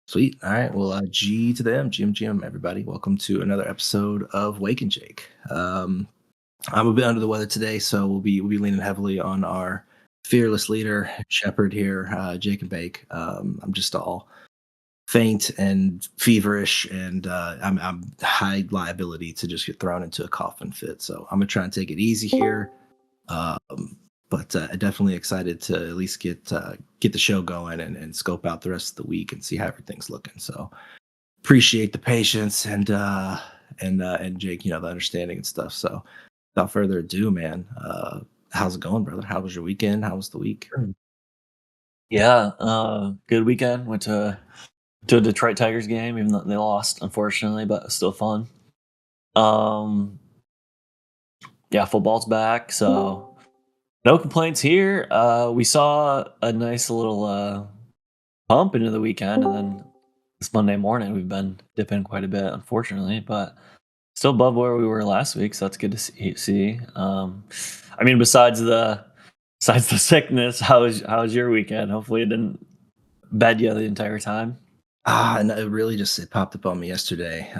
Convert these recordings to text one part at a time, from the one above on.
Sweet. All right. Well, G to them, GM, everybody. Welcome to another episode of Wake and Jake. I'm a bit under the weather today, so we'll be leaning heavily on our fearless leader, Shepherd here, Jake and Bake. I'm just all faint and feverish, and I'm high liability to just get thrown into a coughing fit. So I'm gonna try and take it easy here. Um, but definitely excited to at least get the show going and scope out the rest of the week and see how everything's looking. So appreciate the patience and Jake, the understanding and stuff. So without further ado, man, how's it going, brother? How was your weekend? How was the week? Yeah, good weekend. Went to a Detroit Tigers game, even though they lost, unfortunately, but it was still fun. Um, yeah, football's back, so no complaints here. We saw a nice little pump into the weekend, and then this Monday morning we've been dipping quite a bit, unfortunately, but still above where we were last week, so that's good to see. I mean, besides the sickness, how was your weekend? Hopefully, it didn't bed you the entire time. And it really just it popped up on me yesterday.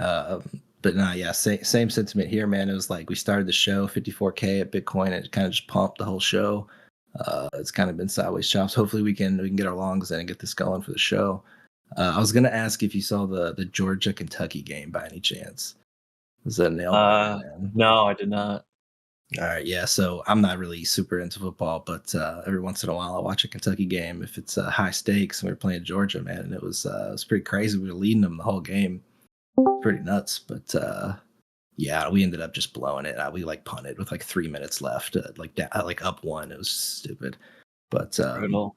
But nah, yeah, same sentiment here, man. It was like we started the show 54K at Bitcoin, and it kind of just pumped the whole show. It's kind of been sideways chops. Hopefully, we can get our longs in and get this going for the show. I was gonna ask if you saw the Georgia Kentucky game by any chance. Was that a nail biter, Uh, man? no, I did not. All right, yeah. So I'm not really super into football, but every once in a while I watch a Kentucky game if it's high stakes. And we were playing Georgia, man, and it was pretty crazy. We were leading them the whole game, pretty nuts. But yeah, we ended up just blowing it. We like punted with like 3 minutes left, like up one. It was stupid, but Brutal.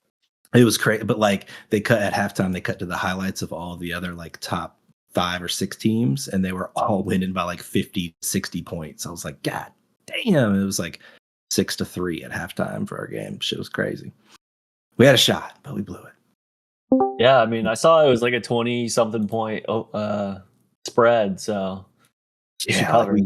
it was crazy. But like they cut at halftime, they cut to the highlights of all the other like top 5 or 6 teams, and they were all winning by like 50, 60 points. I was like, God damn! It was like 6-3 at halftime for our game. Shit was crazy. We had a shot, but we blew it. Yeah, I mean, I saw it was like a 20 something point spread, so you should Yeah, like cover.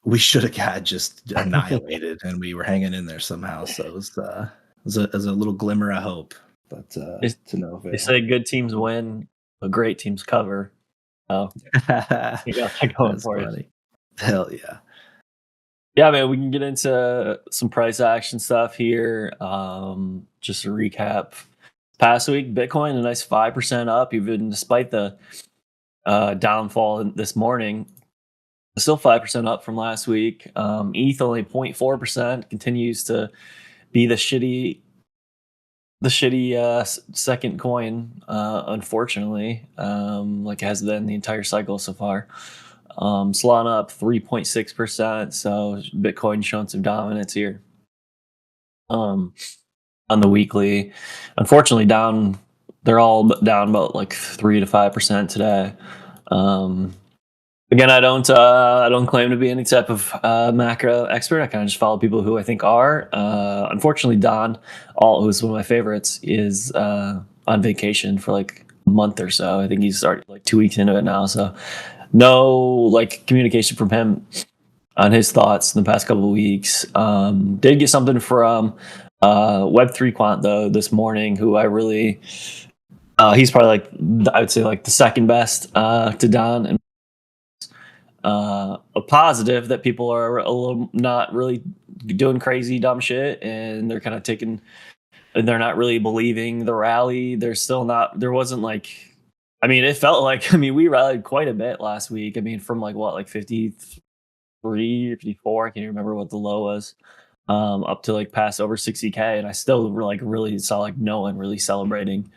we should have got just annihilated, and we were hanging in there somehow. So it was a little glimmer of hope, but They, to no they avail. say good teams win, but great teams cover. So you got that going That's for you. funny. Hell yeah. Yeah, man, we can get into some price action stuff here. Just to recap, past week, Bitcoin a nice 5% up, even despite the downfall this morning. Still 5% up from last week. ETH only 0.4%, continues to be the shitty second coin, unfortunately, like it has been the entire cycle so far. Solana up 3.6%, so Bitcoin showing some dominance here. Um, on the weekly, unfortunately, down. They're all down about like 3 to 5% today. Um, Again, I don't claim to be any type of macro expert. I kind of just follow people who I think are. Unfortunately, Don, who's one of my favorites, is on vacation for like a month or so. I think he's started like 2 weeks into it now. So no like communication from him on his thoughts in the past couple of weeks. Did get something from Web3 Quant though this morning, who I really he's probably like I would say like the second best to Don, and a positive that people are a little not really doing crazy dumb shit, and they're kind of taking and they're not really believing the rally. They're still not. There wasn't like. I mean, it felt like. I mean, we rallied quite a bit last week. I mean, from like what, like 53, 54. I can't even remember what the low was. Up to like past over 60K, and I still like really saw like no one really celebrating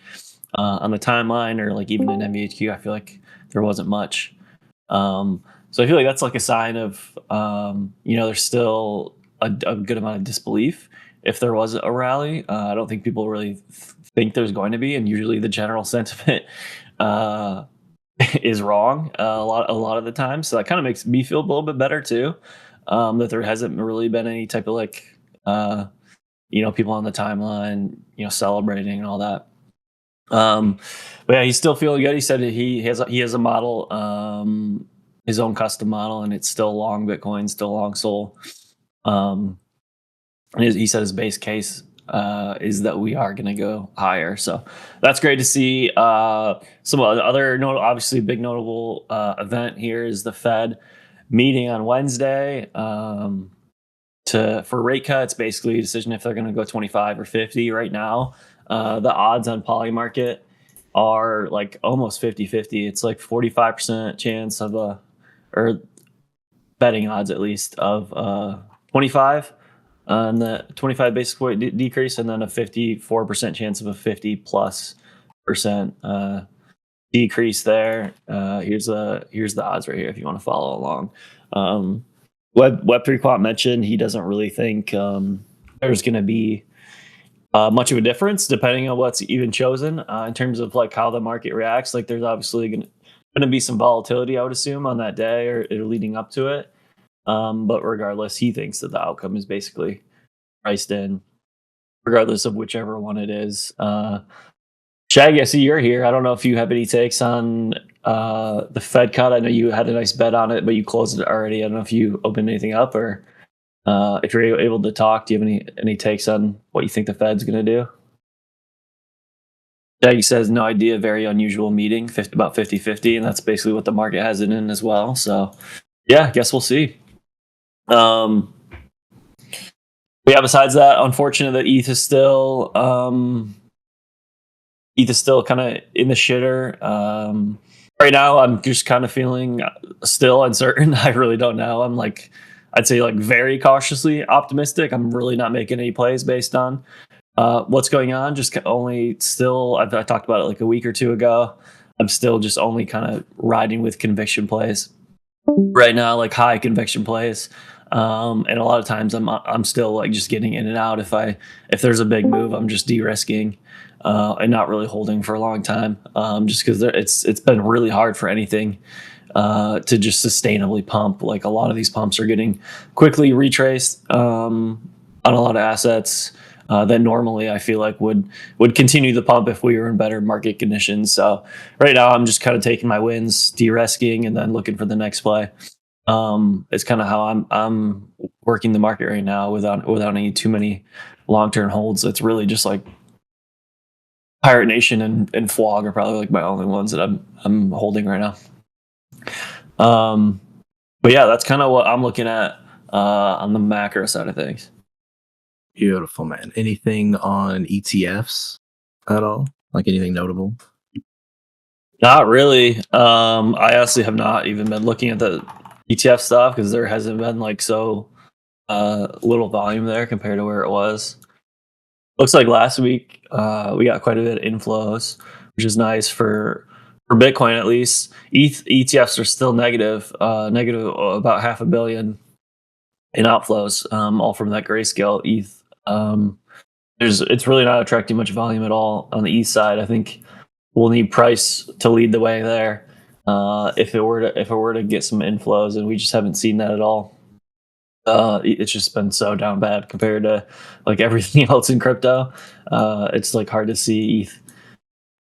on the timeline or like even in MVHQ. I feel like there wasn't much. So I feel like that's like a sign of, there's still a good amount of disbelief if there was a rally. I don't think people really think there's going to be, and usually the general sentiment uh, is wrong a lot of the time. So that kind of makes me feel a little bit better too, that there hasn't really been any type of like, people on the timeline, celebrating and all that. But yeah, he's still feeling good. He said he has a model, his own custom model, and it's still long Bitcoin, still long Sol. And he said his base case is that we are going to go higher. So that's great to see. Some other obviously big notable event here is the Fed meeting on Wednesday for rate cuts. Basically, a decision if they're going to go 25 or 50. Right now, the odds on Polymarket are like almost 50-50. It's like 45% chance of or betting odds at least of 25 on the 25 basis point decrease, and then a 54% chance of a 50 plus percent decrease there. Here's the odds right here if you want to follow along. Web3 Quant mentioned he doesn't really think there's going to be much of a difference depending on what's even chosen in terms of like how the market reacts. Like there's obviously going to be some volatility, I would assume, on that day or leading up to it. But regardless, he thinks that the outcome is basically priced in, regardless of whichever one it is. Shag, I see you're here. I don't know if you have any takes on the Fed cut. I know you had a nice bet on it, but you closed it already. I don't know if you opened anything up or if you're able to talk. Do you have any takes on what you think the Fed's going to do? Shaggy says, no idea. Very unusual meeting, about 50-50, and that's basically what the market has it in as well. So, yeah, I guess we'll see. Yeah, besides that, unfortunate that ETH is still kind of in the shitter. Right now, I'm just kind of feeling still uncertain. I really don't know. I'd say very cautiously optimistic. I'm really not making any plays based on what's going on. Just only still, I talked about it like a week or two ago. I'm still just only kind of riding with conviction plays right now, like high conviction plays. And a lot of times I'm still like just getting in and out. If there's a big move, I'm just de-risking and not really holding for a long time. Just because it's been really hard for anything to just sustainably pump. Like a lot of these pumps are getting quickly retraced on a lot of assets that normally I feel like would continue the pump if we were in better market conditions. So right now I'm just kind of taking my wins, de-risking, and then looking for the next play. It's kind of how I'm working the market right now without any too many long-term holds. It's really just like Pirate Nation and Flog are probably like my only ones that I'm holding right now. But yeah, that's kind of what I'm looking at on the macro side of things. Beautiful, man. Anything on ETFs at all? Like anything notable? Not really. I honestly have not even been looking at the ETF stuff because there hasn't been like so little volume there compared to where it was. Looks like last week we got quite a bit of inflows, which is nice for Bitcoin at least. ETFs are still negative about $500 million in outflows, all from that grayscale ETH. It's really not attracting much volume at all on the ETH side. I think we'll need price to lead the way there if it were to get some inflows, and we just haven't seen that at all. It's just been so down bad compared to like everything else in crypto. It's like hard to see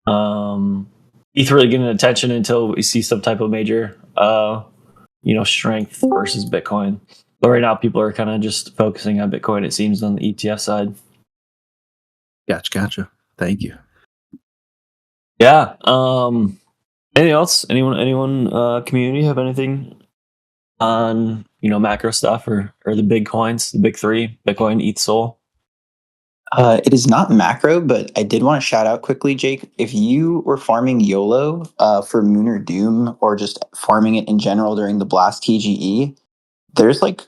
ETH really getting attention until we see some type of major strength versus Bitcoin. But right now people are kind of just focusing on Bitcoin, it seems, on the ETF side. Gotcha. Thank you. Yeah. Anything else? Anyone community have anything on macro stuff or the big coins, the big three: Bitcoin, ETH, Sol? It is not macro, but I did want to shout out quickly, Jake. If you were farming YOLO for Moon or Doom, or just farming it in general during the Blast TGE, there's like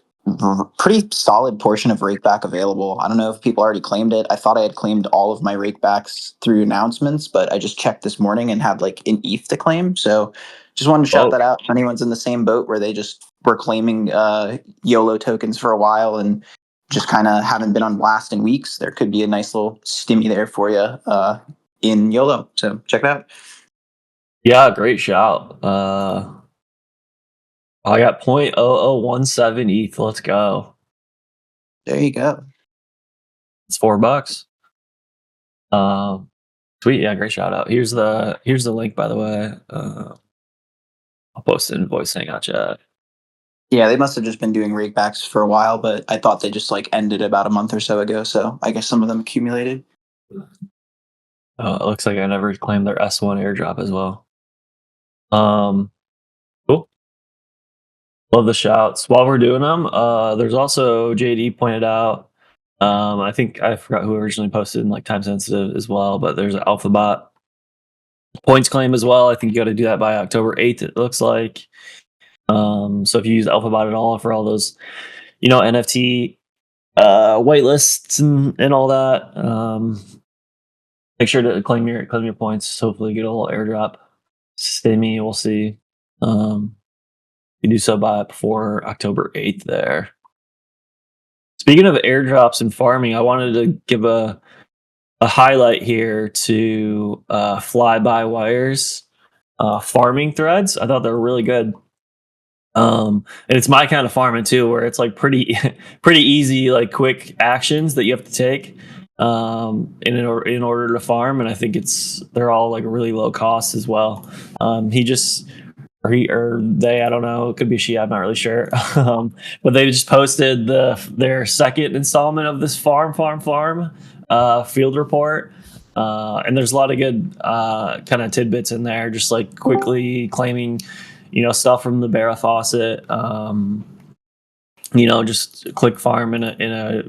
pretty solid portion of rakeback available. I don't know if people already claimed it. I thought I had claimed all of my rakebacks through announcements, but I just checked this morning and had like an ETH to claim. So just wanted to shout that out. If anyone's in the same boat where they just were claiming YOLO tokens for a while and just kind of haven't been on Blast in weeks, there could be a nice little stimmy there for you in YOLO. So check it out. Yeah, great shout. I got 0.0017 ETH. Let's go. There you go. It's $4. Sweet. Yeah, great shout out. Here's the link, by the way. I'll post it in voice hangout chat. Yeah, they must have just been doing rakebacks for a while, but I thought they just like ended about a month or so ago. So I guess some of them accumulated. It looks like I never claimed their S1 airdrop as well. Cool. Love the shouts. While we're doing them, there's also JD pointed out. I think I forgot who originally posted in like time sensitive as well, but there's an Alphabot points claim as well. I think you got to do that by October 8th. It looks like. So if you use Alphabot at all for all those, NFT whitelists and all that, make sure to claim your points. Hopefully, get a little airdrop. Stay me. We'll see. You do so before October 8th there. Speaking of airdrops and farming, I wanted to give a highlight here to fly-by-wires farming threads. I thought they were really good. And it's my kind of farming too, where it's like pretty easy, like quick actions that you have to take in order to farm. And I think they're all like really low cost as well. He or they, I don't know, it could be she, I'm not really sure. But they just posted their second installment of this farm field report. And there's a lot of good kind of tidbits in there, just like quickly claiming, stuff from the Barra faucet. Just click farm in a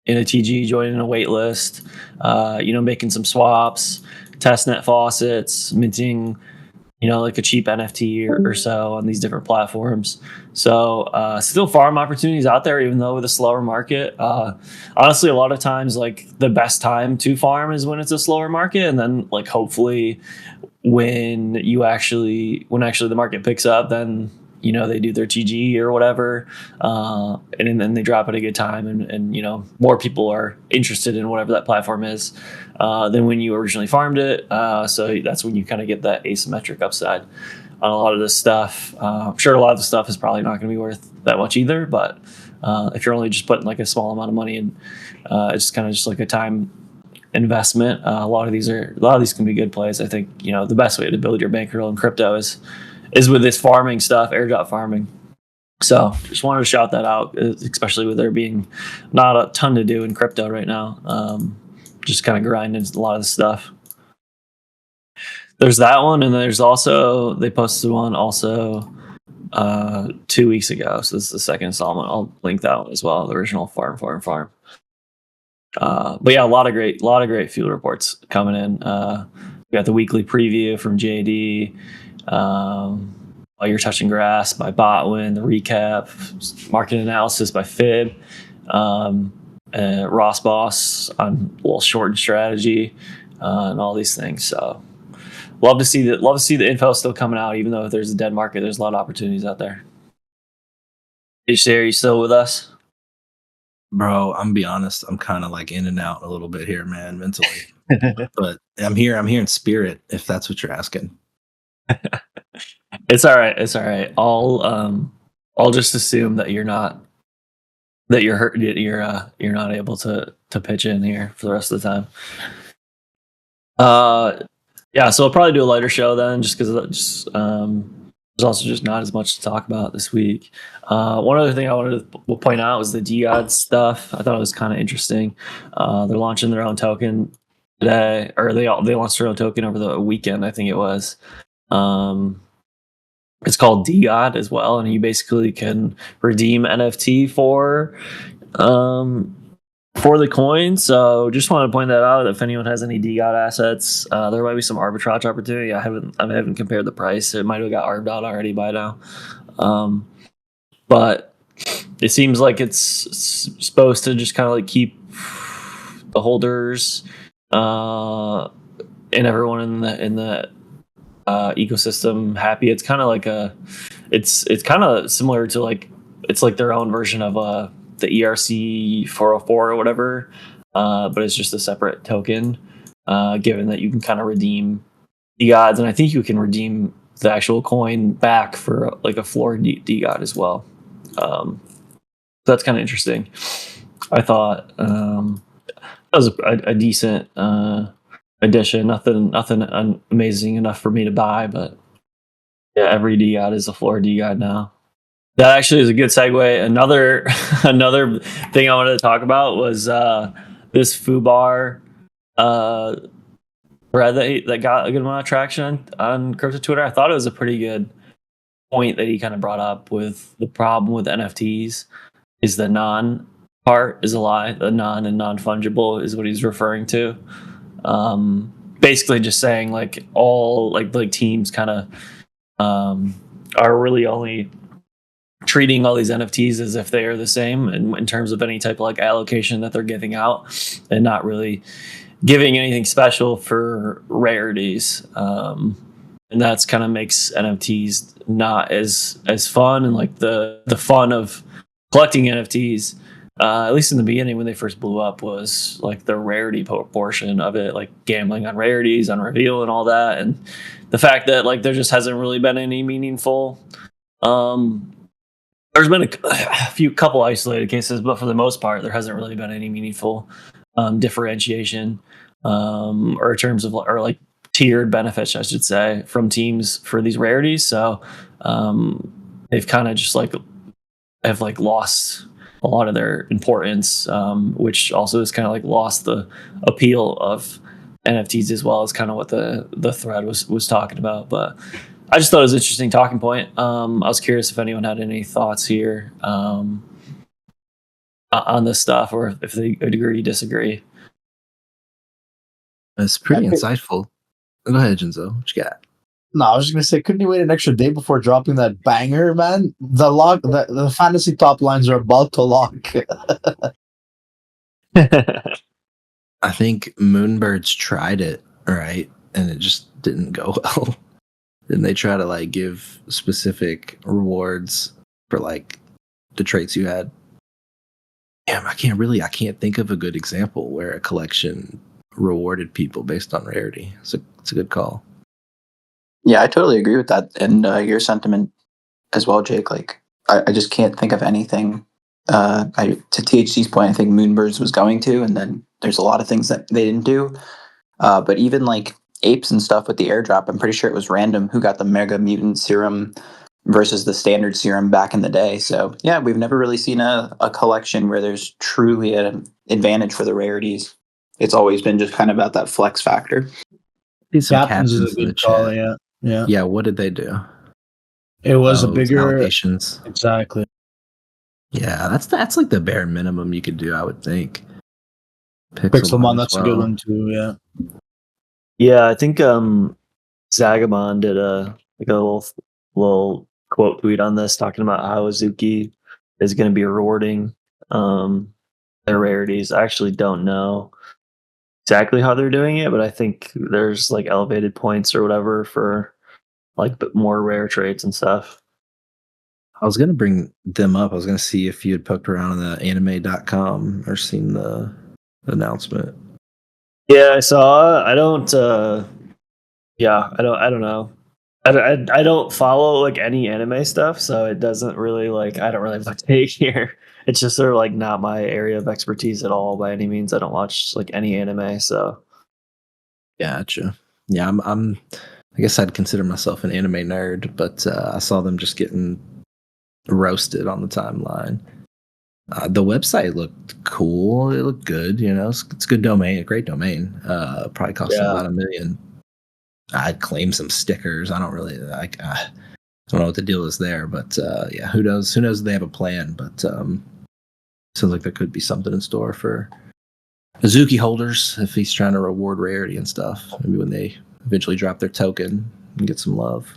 TG, joining a wait list. Making some swaps, testnet faucets, minting, like a cheap NFT or so on these different platforms. So still farm opportunities out there, even though with a slower market. Honestly, a lot of times, like the best time to farm is when it's a slower market, and then like hopefully when the market picks up, then they do their TG or whatever, and then they drop at a good time, and more people are interested in whatever that platform is than when you originally farmed it. So that's when you kind of get that asymmetric upside on a lot of this stuff. I'm sure a lot of the stuff is probably not going to be worth that much either, but if you're only just putting like a small amount of money in, it's kind of just like a time investment. A lot of these can be good plays. I think the best way to build your bankroll in crypto is with this farming stuff, airdrop farming. So just wanted to shout that out, especially with there being not a ton to do in crypto right now. Just kind of grinding a lot of the stuff. There's that one, and there's also, they posted one also 2 weeks ago. So this is the second installment. I'll link that one as well. The original farm. But yeah, a lot of great field reports coming in. We got the weekly preview from JD. While You're Touching Grass by Botwin, the recap, market analysis by Fib, Ross Boss on a little short strategy, and all these things. So love to see the info still coming out, even though if there's a dead market, there's a lot of opportunities out there. Are you still with us? Bro, I'm gonna be honest. I'm kind of like in and out a little bit here, man, mentally. But I'm here in spirit, if that's what you're asking. It's all right. I'll just assume that you're not hurt. You're not able to pitch in here for the rest of the time. Yeah. So I'll probably do a lighter show then, just because there's also just not as much to talk about this week. One other thing I wanted to point out was the DGOD stuff. I thought it was kind of interesting. They're launching their own token today, or they launched their own token over the weekend, I think it was. It's called DGOD as well, and you basically can redeem NFT for the coin. So just want to point that out. If anyone has any DGOD assets, there might be some arbitrage opportunity. I haven't compared the price. It might have got arbed out already by now, but it seems like it's supposed to just kind of like keep the holders and everyone in the ecosystem happy. It's kind of like it's kind of similar to like, it's like their own version of the ERC 404 or whatever, but it's just a separate token, given that you can kind of redeem the odds, and I think you can redeem the actual coin back for like a floor DGOD as well. So that's kind of interesting. I thought that was a decent addition. Nothing amazing enough for me to buy, but yeah, every DGOD is a floor DGOD now. That actually is a good segue. Another another thing I wanted to talk about was this Fubar thread that got a good amount of traction on crypto Twitter. I thought it was a pretty good point that he kind of brought up with the problem with NFTs is the non part is a lie. The non and non fungible is what he's referring to. Basically, just saying like all like teams kind of are really only treating all these NFTs as if they are the same in terms of any type of like allocation that they're giving out, and not really giving anything special for rarities. And that's kind of makes NFTs not as fun, and like the fun of collecting NFTs, at least in the beginning when they first blew up, was like the rarity portion of it, like gambling on rarities, on reveal, and all that. And the fact that like there just hasn't really been any meaningful. There's been a couple isolated cases, but for the most part, there hasn't really been any meaningful differentiation or in terms of or like tiered benefits, I should say, from teams for these rarities. So they've kind of just like have like lost a lot of their importance, which also has kind of like lost the appeal of NFTs as well, as kind of what the thread was talking about. But I just thought it was an interesting talking point. I was curious if anyone had any thoughts here on this stuff, or if they agree, disagree. It's pretty insightful. Go ahead, Jinzo. What you got? No, I was just gonna say, couldn't you wait an extra day before dropping that banger, man? The fantasy top lines are about to lock. I think Moonbirds tried it, right? And it just didn't go well. Didn't they try to like give specific rewards for like the traits you had? Damn, I can't think of a good example where a collection rewarded people based on rarity. It's a good call. Yeah, I totally agree with that, and your sentiment as well, Jake. Like, I just can't think of anything. To THC's point, I think Moonbirds was going to, and then there's a lot of things that they didn't do. But even like apes and stuff with the airdrop, I'm pretty sure it was random who got the Mega Mutant Serum versus the standard serum back in the day. So yeah, we've never really seen a collection where there's truly an advantage for the rarities. It's always been just kind of about that flex factor. Captains is a good call, yeah. Yeah, what did they do? It was a bigger allocations. Exactly. Yeah, that's like the bare minimum you could do, I would think. Pixelmon, that's a good one too, yeah. Yeah, I think Zagabond did a little quote tweet on this, talking about how Azuki is going to be rewarding their rarities. I actually don't know exactly how they're doing it, but I think there's like elevated points or whatever for like more rare traits and stuff. I was going to bring them up. I was going to see if you had poked around on the anime.com or seen the announcement. Yeah, I saw. I don't know. I don't follow like any anime stuff, so it doesn't really like, I don't really have a take here. It's just sort of like not my area of expertise at all by any means. I don't watch like any anime, so. Gotcha. Yeah, I guess I'd consider myself an anime nerd, but I saw them just getting roasted on the timeline. The website looked cool. It looked good. You know, it's a good domain, a great domain. Probably cost them about $1 million. I'd claim some stickers. I don't really like. I don't know what the deal is there, but yeah, who knows? Who knows if they have a plan? But sounds like there could be something in store for Azuki holders if he's trying to reward rarity and stuff. Maybe when they eventually drop their token and get some love.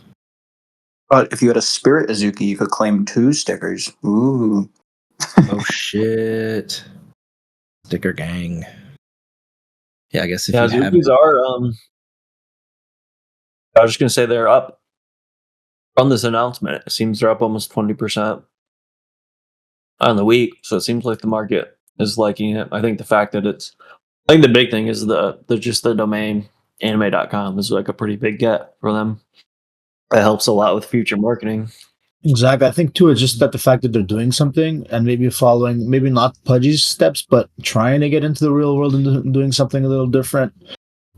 But if you had a Spirit Azuki, you could claim 2 stickers. Ooh. Oh shit! Sticker gang. Yeah, I guess if you have Azukis are. I was just gonna say they're up from this announcement. It seems they're up almost 20% on the week, so it seems like the market is liking it. I think the fact that I think the big thing is the domain anime.com is like a pretty big get for them. That helps a lot with future marketing. Exactly. I think too, it's just that the fact that they're doing something and maybe following, maybe not Pudgy's steps, but trying to get into the real world and doing something a little different.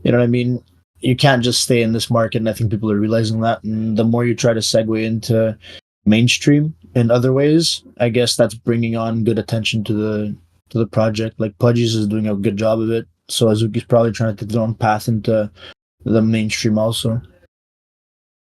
You know what I mean? You can't just stay in this market, and I think people are realizing that. And the more you try to segue into mainstream in other ways, I guess that's bringing on good attention to the project. Like Pudgies is doing a good job of it, so Azuki's probably trying to take their own path into the mainstream also.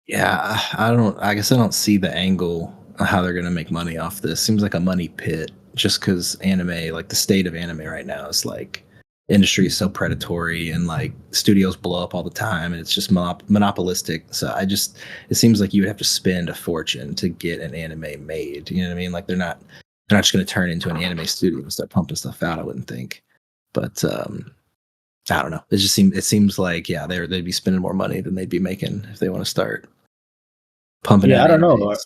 Yeah, I guess I don't see the angle of how they're gonna make money off this. Seems like a money pit, just because anime, like the state of anime right now, is like industry is so predatory and like studios blow up all the time and it's just monopolistic. So it seems like you would have to spend a fortune to get an anime made. You know what I mean? Like they're not just going to turn into an anime studio and start pumping stuff out, I wouldn't think. But I don't know. It seems like, yeah, they'd be spending more money than they'd be making if they want to start pumping out I don't know. animes.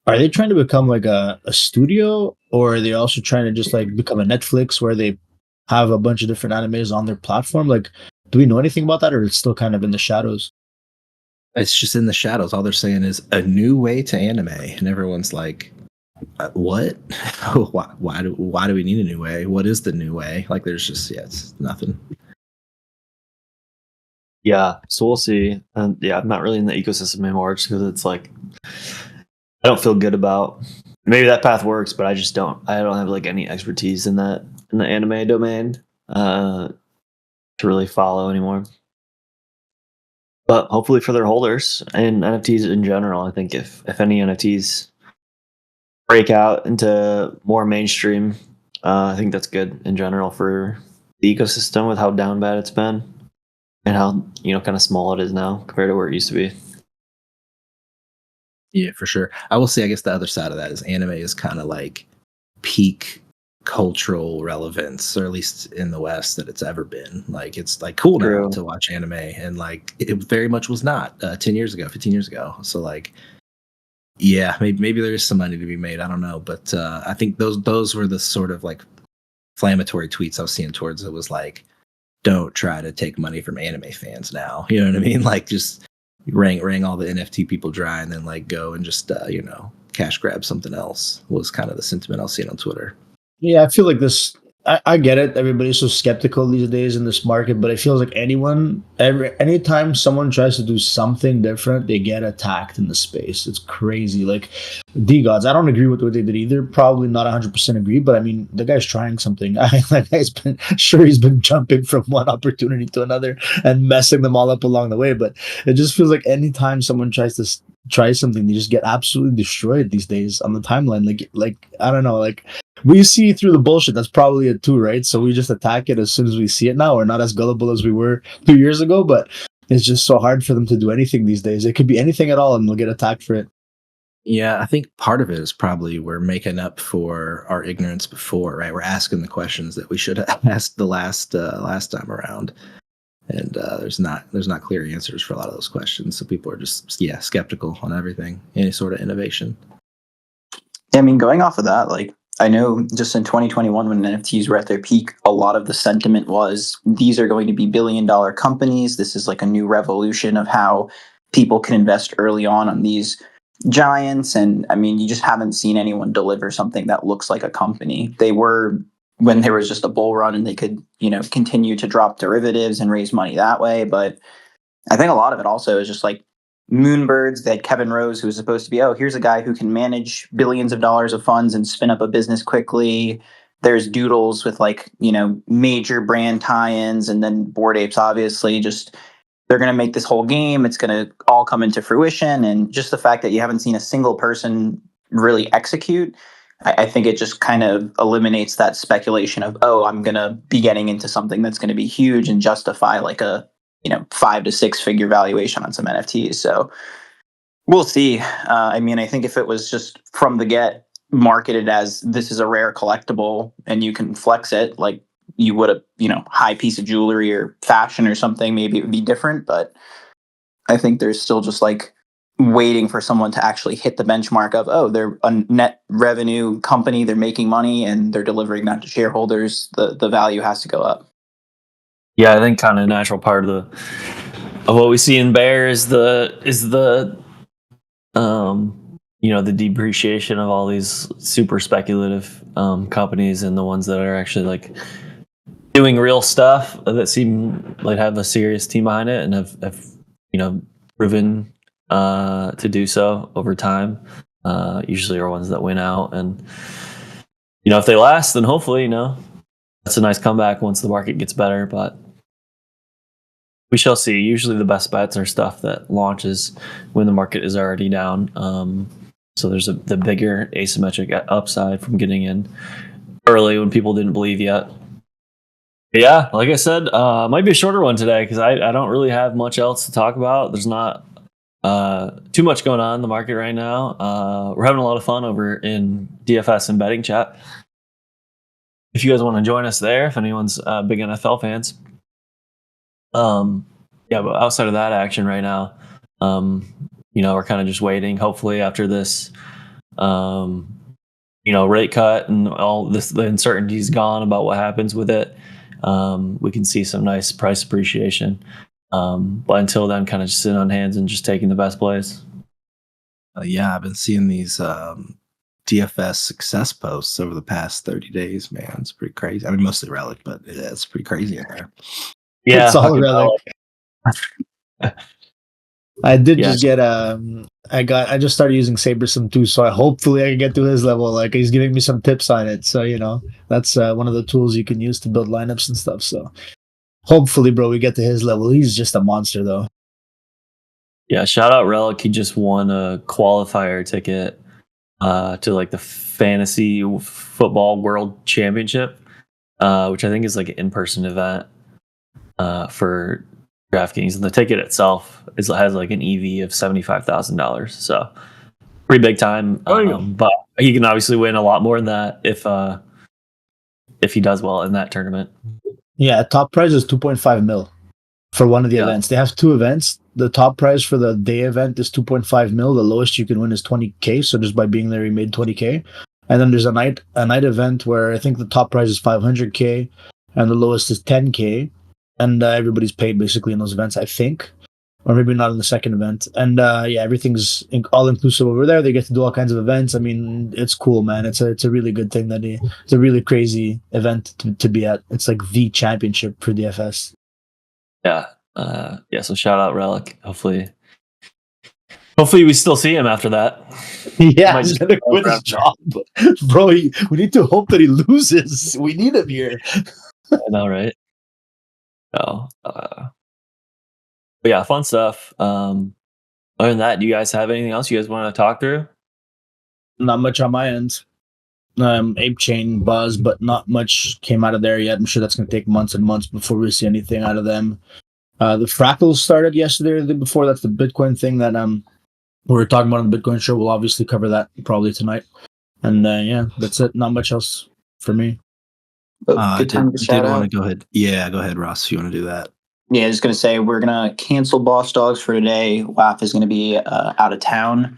Are they trying to become like a studio, or are they also trying to just like become a Netflix where they have a bunch of different animes on their platform? Like, do we know anything about that, or it's still kind of in the shadows? It's just in the shadows. All they're saying is a new way to anime, and everyone's like, "What? why do we need a new way? What is the new way?" Like, there's just it's nothing. Yeah, so we'll see. And yeah, I'm not really in the ecosystem anymore just because it's like I don't feel good about. Maybe that path works, but I just don't. I don't have like any expertise in the anime domain to really follow anymore. But hopefully for their holders and NFTs in general, I think if any NFTs break out into more mainstream, I think that's good in general for the ecosystem with how down bad it's been and how kind of small it is now compared to where it used to be. Yeah, for sure. I will say, I guess the other side of that is anime is kind of like peak cultural relevance, or at least in the West, that it's ever been. Like, it's like cool now to watch anime, and like it very much was not 10 years ago, 15 years ago. So like, yeah, maybe there is some money to be made. I don't know, but I think those were the sort of like inflammatory tweets I was seeing towards it. Was like, don't try to take money from anime fans now. You know what I mean? Like, just wring all the NFT people dry and then like go and just cash grab something else, was kind of the sentiment I was seeing on Twitter. Yeah, I feel like this. I get it. Everybody's so skeptical these days in this market, but it feels like anytime someone tries to do something different, they get attacked in the space. It's crazy. Like D-Gods, I don't agree with what they did either. Probably not 100% agree, but I mean, the guy's trying something. He's been jumping from one opportunity to another and messing them all up along the way. But it just feels like anytime someone tries to try something, they just get absolutely destroyed these days on the timeline. Like I don't know, like. We see through the bullshit. That's probably it too, right? So we just attack it as soon as we see it now. We're not as gullible as we were 2 years ago, but it's just so hard for them to do anything these days. It could be anything at all, and they'll get attacked for it. Yeah, I think part of it is probably we're making up for our ignorance before, right? We're asking the questions that we should have asked the last time around, and there's not clear answers for a lot of those questions. So people are just skeptical on everything, any sort of innovation. I mean, going off of that, like, I know just in 2021 when NFTs were at their peak, a lot of the sentiment was these are going to be billion-dollar companies. This is like a new revolution of how people can invest early on these giants. And I mean, you just haven't seen anyone deliver something that looks like a company. They were when there was just a bull run and they could, continue to drop derivatives and raise money that way. But I think a lot of it also is just like Moonbirds. They had Kevin Rose, who was supposed to be, here's a guy who can manage billions of dollars of funds and spin up a business quickly. There's Doodles with like, major brand tie-ins, and then Bored Apes, obviously, just they're going to make this whole game. It's going to all come into fruition. And just the fact that you haven't seen a single person really execute, I think it just kind of eliminates that speculation of, I'm going to be getting into something that's going to be huge and justify like a 5 to 6 figure valuation on some NFTs. So we'll see. I mean, I think if it was just from the get marketed as this is a rare collectible and you can flex it like you would a high piece of jewelry or fashion or something, maybe it would be different. But I think there's still just like waiting for someone to actually hit the benchmark of, they're a net revenue company, they're making money and they're delivering that to shareholders. The value has to go up. Yeah, I think kind of a natural part of what we see in bear is the the depreciation of all these super speculative companies and the ones that are actually like doing real stuff that seem like have a serious team behind it and have proven to do so over time. usually are ones that win out. And, if they last, then hopefully, that's a nice comeback once the market gets better. But we shall see. Usually the best bets are stuff that launches when the market is already down. So there's the bigger asymmetric upside from getting in early when people didn't believe yet. But yeah, like I said, might be a shorter one today because I don't really have much else to talk about. There's not too much going on in the market right now. We're having a lot of fun over in DFS and betting chat. If you guys want to join us there, if anyone's big NFL fans. Yeah, but outside of that action right now, we're kind of just waiting. Hopefully after this, rate cut and all this, the uncertainty's gone about what happens with it. We can see some nice price appreciation. But until then, kind of just sitting on hands and just taking the best plays. Yeah, I've been seeing these DFS success posts over the past 30 days, man. It's pretty crazy. I mean, mostly Relic, but it's pretty crazy in there. Yeah, it's all Relic. I did just get I just started using SaberSim too, so hopefully I can get to his level. Like he's giving me some tips on it, so that's one of the tools you can use to build lineups and stuff. So hopefully, bro, we get to his level. He's just a monster, though. Yeah, shout out Relic. He just won a qualifier ticket to like the Fantasy Football World Championship, which I think is like an in-person event for DraftKings, and the ticket itself has like an EV of $75,000. So pretty big time. But he can obviously win a lot more than that if he does well in that tournament. Yeah, top prize is 2.5 mil for one of the events. They have two events. The top prize for the day event is 2.5 mil. The lowest you can win is 20K. So just by being there, you made 20K. And then there's a night event where I think the top prize is 500K and the lowest is 10K. And everybody's paid basically in those events, I think. Or maybe not in the second event. And everything's all inclusive over there. They get to do all kinds of events. I mean, it's cool, man. It's a really good thing it's a really crazy event to be at. It's like the championship for DFS. Yeah. So shout out Relic. Hopefully we still see him after that. Yeah, he's gonna quit his job. Bro, we need to hope that he loses. We need him here. I know, right? No. But yeah, fun stuff. Other than that, do you guys have anything else you guys want to talk through? Not much on my end. Ape Chain buzz, but not much came out of there yet. I'm sure that's going to take months and months before we see anything out of them. The fractals started yesterday or the day before. That's the Bitcoin thing that we were talking about on the Bitcoin show. We'll obviously cover that probably tonight. And that's it. Not much else for me. I did want to go ahead. Yeah, go ahead, Ross. If you want to do that. Yeah, I was going to say we're going to cancel Boss Dogs for today. WAF is going to be out of town,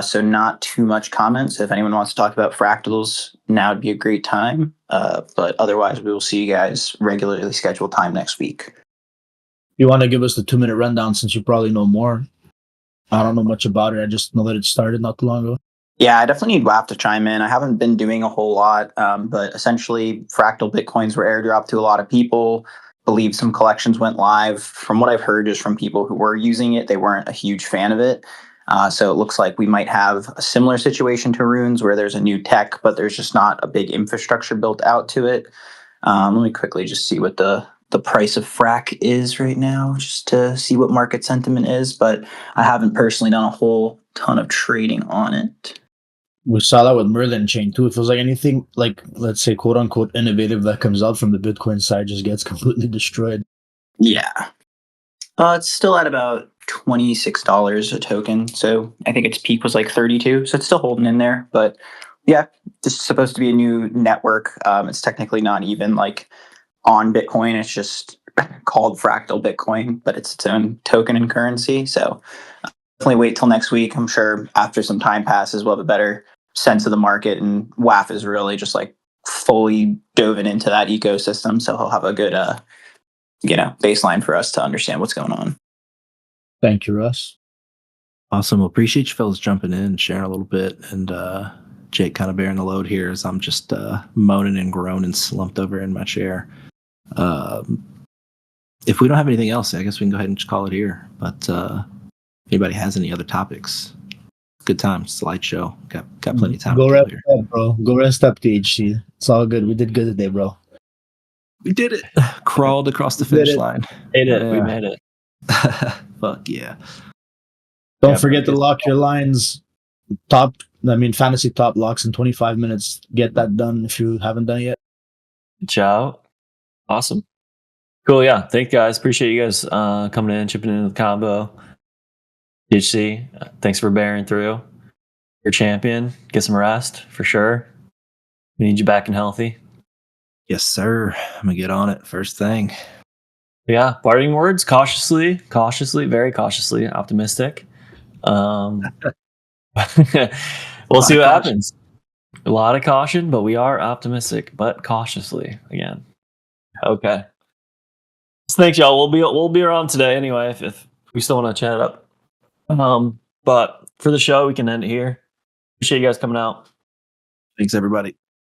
so not too much comments. If anyone wants to talk about fractals, now would be a great time. But otherwise, we will see you guys regularly scheduled time next week. You want to give us the 2-minute rundown since you probably know more? I don't know much about it. I just know that it started not too long ago. Yeah, I definitely need WAF to chime in. I haven't been doing a whole lot, but essentially fractal Bitcoins were airdropped to a lot of people. Believe some collections went live. From what I've heard just from people who were using it, they weren't a huge fan of it. So it looks like we might have a similar situation to Runes where there's a new tech, but there's just not a big infrastructure built out to it. Let me quickly just see what the price of frac is right now, just to see what market sentiment is. But I haven't personally done a whole ton of trading on it. We saw that with Merlin Chain too. It feels like anything like, let's say, quote unquote, innovative that comes out from the Bitcoin side just gets completely destroyed. Yeah. It's still at about $26 a token. So I think its peak was like 32. So it's still holding in there. But yeah, this is supposed to be a new network. It's technically not even like on Bitcoin. It's just called Fractal Bitcoin, but it's its own token and currency. So definitely wait till next week. I'm sure after some time passes, we'll have a better sense of the market. And WAF is really just like fully dove into that ecosystem. So he'll have a good, baseline for us to understand what's going on. Thank you, Russ. Awesome. Well, appreciate you fellas jumping in, sharing a little bit, and Jake kind of bearing the load here as I'm just moaning and groaning, slumped over in my chair. If we don't have anything else, I guess we can go ahead and just call it here. But if anybody has any other topics, good time. Slideshow. Got plenty of time. Go to rest here. up, bro. Go rest up, THC. It's all good. We did good today, bro. We did it. Crawled across the We did finish it. line. Made it. We Yeah. made it. Fuck yeah. Don't Yeah, forget bro. to lock your lines. Fantasy top locks in 25 minutes. Get that done if you haven't done it yet. Ciao. Awesome. Cool. Yeah. Thank you guys. Appreciate you guys coming in, chipping into the combo. THC, thanks for bearing through. You're champion. Get some rest for sure. We need you back and healthy. Yes, sir. I'm gonna get on it first thing. Yeah. Parting words. Cautiously, very cautiously optimistic. We'll see what happens. A lot of caution, but we are optimistic, but cautiously again. Okay. So thanks, y'all. We'll be around today anyway if we still want to chat up. But for the show, we can end it here. Appreciate you guys coming out. Thanks, everybody.